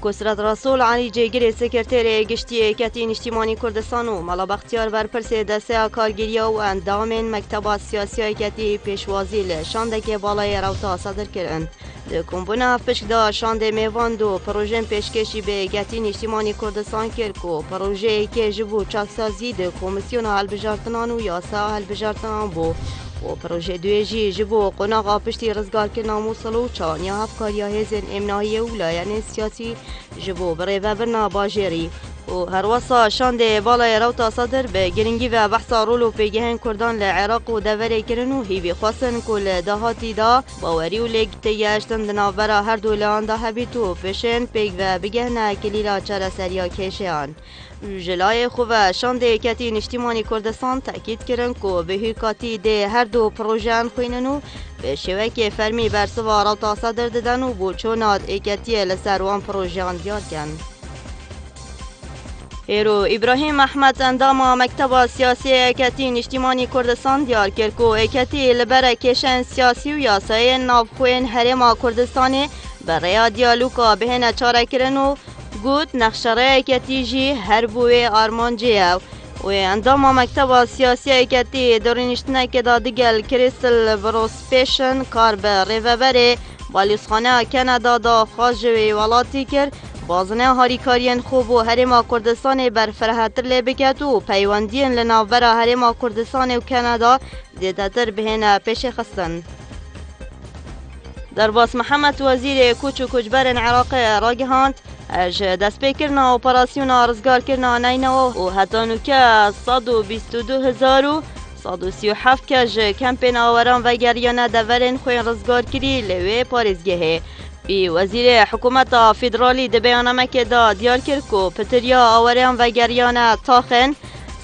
کسرت رسول علی جگری سکرتر گشتی کتین اجتماعی کردستان و مالا بختیار برپرس دسته کارگیری و اندام مکتب سیاسی کتی پیشوازی لشاندک بالای روتا صدر کردند. ده کمبونا پشکدا شانده میواند و پروژه پیشکشی به کتین اجتماعی کردستان کرد و پروژه که جبو چاکسازی ده کمیسیون هلبجارتنان و یاسا هلبجارتنان بو و پروژه دویجی جبو قناغا پشتی رزگار که ناموسل و چان یا هفکاریا هزین امناهی و لاین سیاسی جبو برای و برنا باجری و هر وصا شانده بالای روتا صدر به گرنگی و بحثا رولو پیگهن کردان لعراق و دوره کرن و هیوی خواستن کل دهاتی دا باوری و لیگ تیاشتن دنابرا هر دولان دا هبیتو پیشن پیگ و بگهنه کلیلا چرا سریا کشیان. جلای خوب شانده کتین اجتماعی کردستان تاکید کردن که به هیکاتی ده هر دو پروژه خوینن و به شوک فرمی برسوا روتا صدر دادن و بوچونات ایکتی لسروان پروژه دیار کن. ایرو ابراهیم احمد اندام مکتب سیاسی کتین اجتماعی کردستان دیار کرد که ایکتی لبر کشن سیاسی و یاسای نافخوین حرم کردستانی برای دیالوگا بهن چاره کرن و گود نقشره کتی جی هر بوی آرمانجیه و اندام مکتب سیاسی کتی دورینشتنه که دادگل کریستل بروسپیشن کار به ریوبره بالیسخانه کندا دا خواجوی ولاتی کرد بازنه هاریکارین خوب و حرم کردستان برفرهتر لبکت و پیوندین لناور حرم کردستان و کندا دیدتر بهن پیش خستن. درباس محمد وزیر کوچ و کوچبرن عراق راگهاند اج دست پیکرنا اپراسیون رزگار کرنا نینو و حتی نوکه 122,137 کج کمپین آوران و گریانه دورن خوین رزگار کری لوی پاریزگهه. بی وزیر حکومت فدرالی ده بیانمه که دا دیار کرد که پتریا آوران و گریانه تاخن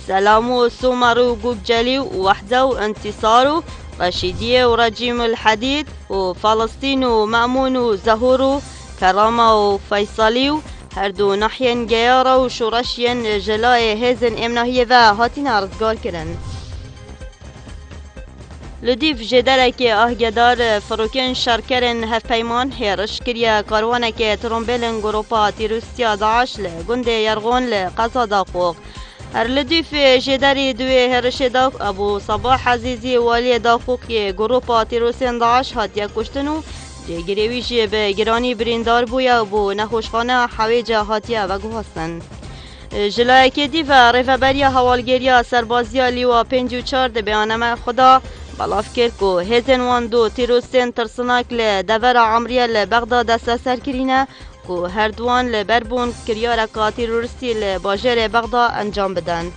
سلامو سومرو گوگجلی و وحده و انتصار و رشیدیه و رجیم الحدید و فلسطین و مأمون و زهور و کرامه و فیصلی و هر دو ناحیه گیاره و شورشین جلای هزن امناهیه و هاتین رزگار کرن. لدیف جدره که آهگدار فروکن شرکرن هف پیمان هرش کریا کاروانه که ترومبیلن گروپا تیروسیا داعش لگنده یرغون لقضا داقوق. هر لدیف جدری دوی هرش داق ابو صباح عزیزی والی داقوق گروپا تیروسین داعش هاتیا کشتنو جگریویش به گرانی بریندار بویا بو نخوشخانه حویجه هاتیا و گوهستن. جلای که دیو ریفبریا حوالگیریا سربازیا لیوا 54 ده بیانمه خدا بلاف کرد که هزن وان دو تیروسین ترسناک لدور عمریه لبغداد دست سر کرینه که هر دوان لبربون کریارکا تیروریستی لباجر بغداد انجام بدن.